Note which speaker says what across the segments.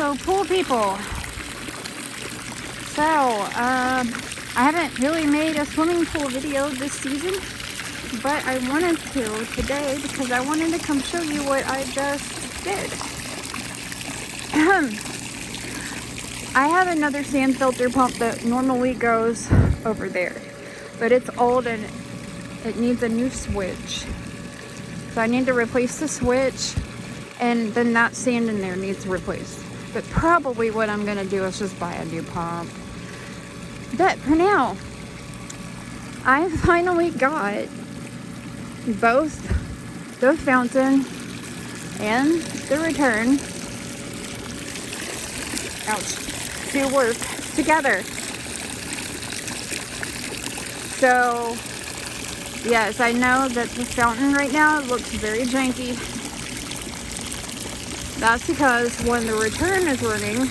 Speaker 1: Hello, pool people. So, I haven't really made a swimming pool video this season, but I wanted to today because I wanted to come show you what I just did. I have another sand filter pump that normally goes over there, but it's old and it needs a new switch. So I need to replace the switch, and then that sand in there needs replaced. But probably what I'm gonna do is just buy a new pump. But for now, I finally got both the fountain and the return, to work together. So yes, I know that the fountain right now looks very janky. That's because when the return is running,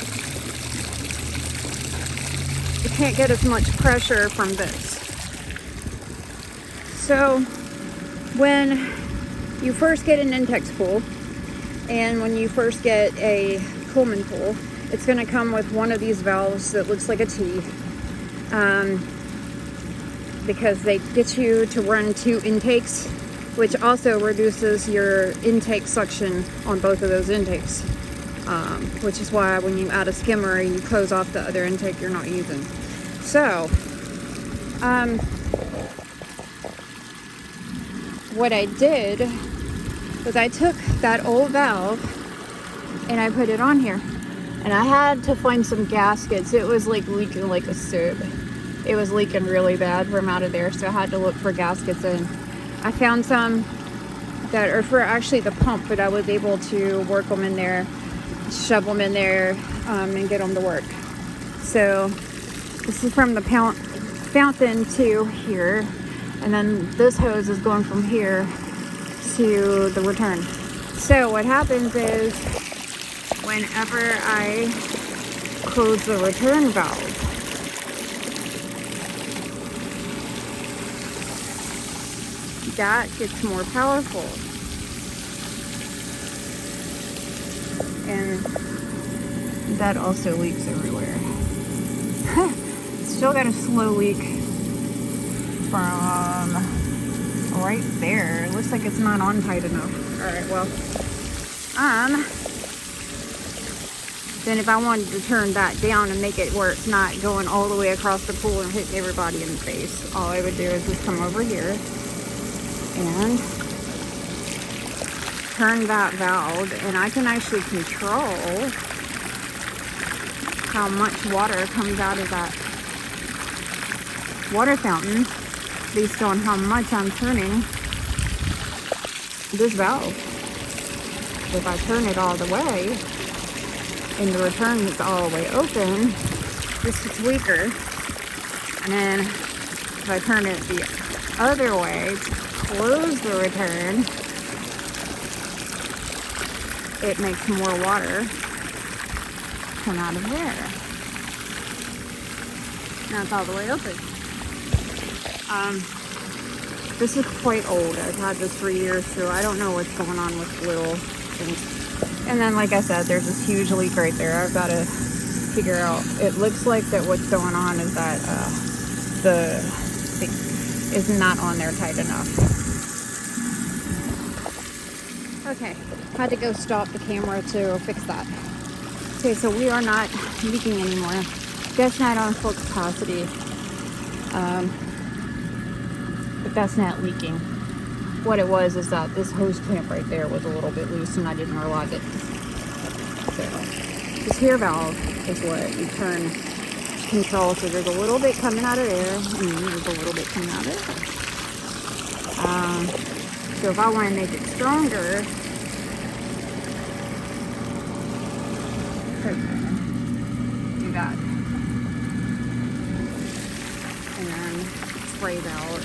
Speaker 1: you can't get as much pressure from this. So when you first get an Intex pool, and when you first get a Coleman pool, it's going to come with one of these valves that looks like a T, because they get you to run 2 intakes, which also reduces your intake suction on both of those intakes, which is why when you add a skimmer and you close off the other intake you're not using. So what I did was I took that old valve and I put it on here, and I had to find some gaskets. It was like leaking like a sieve. It was leaking really bad from out of there, so I had to look for gaskets, and I found some that are for actually the pump, but I was able to work them in there, shove them in there, and get them to work. So this is from the fountain to here, and then this hose is going from here to the return. So what happens is whenever I close the return valve, that gets more powerful, and that also leaks everywhere. Still got a slow leak from right there. It looks like it's not on tight enough. All right, well, then if I wanted to turn that down and make it where it's not going all the way across the pool and hitting everybody in the face, all I would do is just come over here and turn that valve, and I can actually control how much water comes out of that water fountain based on how much I'm turning this valve. If I turn it all the way and the return is all the way open, this is weaker. And then if I turn it the other way, close the return, it makes more water come out of there. Now it's all the way open. This is quite old. I've had this for years, so I don't know what's going on with little things. And then, like I said, there's this huge leak right there. I've got to figure out. It looks like that what's going on is that the thing is not on there tight enough. Okay, had to go stop the camera to fix that. Okay, so we are not leaking anymore. That's not on full capacity, but that's not leaking. What it was is that this hose clamp right there was a little bit loose and I didn't realize it. So this here valve is what you turn to control. So there's a little bit coming out of there, and there's a little bit coming out of there. So if I want to make it stronger, do that. And then spray valve.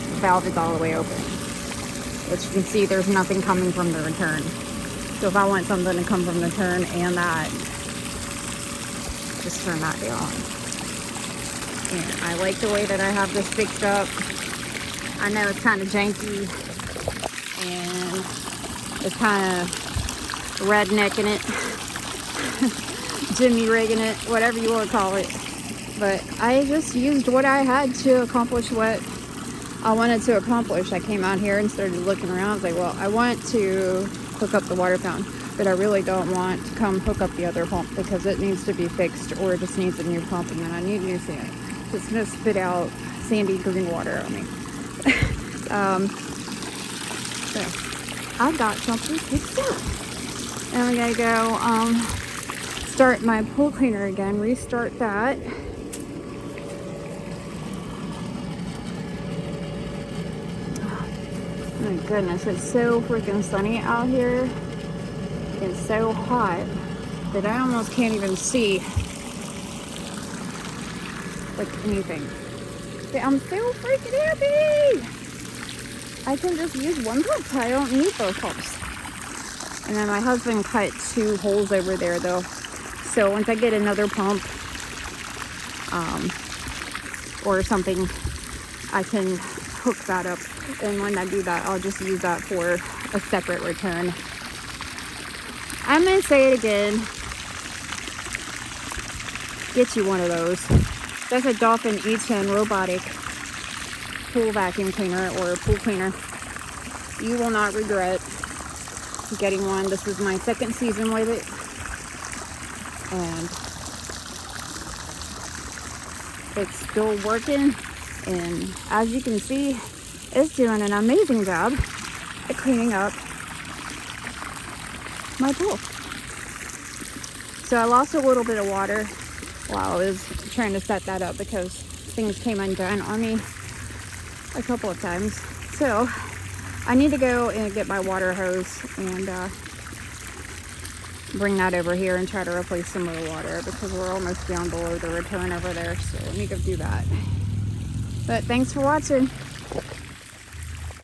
Speaker 1: The valve is all the way open. As you can see, there's nothing coming from the return. So if I want something to come from the turn and that, just turn that down. And I like the way that I have this fixed up. I know it's kind of janky and it's kind of redneck in it. Jimmy rigging it, whatever you want to call it. But I just used what I had to accomplish what I wanted to accomplish. I came out here and started looking around. I was like, well, I want to hook up the water fountain, but I really don't want to come hook up the other pump because it needs to be fixed, or it just needs a new pump, and then I need new sand. So it's going to spit out sandy green water on me. So I got something fixed up. And I'm going to go start my pool cleaner again, restart that. Oh my goodness, it's so freaking sunny out here. It's so hot that I almost can't even see like anything. But I'm so freaking happy. I can just use one pump. I don't need both pumps. And then my husband cut 2 holes over there though. So once I get another pump or something, I can hook that up. And when I do that, I'll just use that for a separate return. I'm gonna say it again. Get you one of those. That's a Dolphin E10 robotic pool vacuum cleaner or pool cleaner. You will not regret getting one. This is my 2nd season with it. And it's still working. And as you can see, it's doing an amazing job at cleaning up my pool. So I lost a little bit of water while I was trying to set that up because things came undone on me a couple of times. So I need to go and get my water hose and bring that over here and try to replace some of the water because we're almost down below the return over there. So let me go do that. But thanks for watching.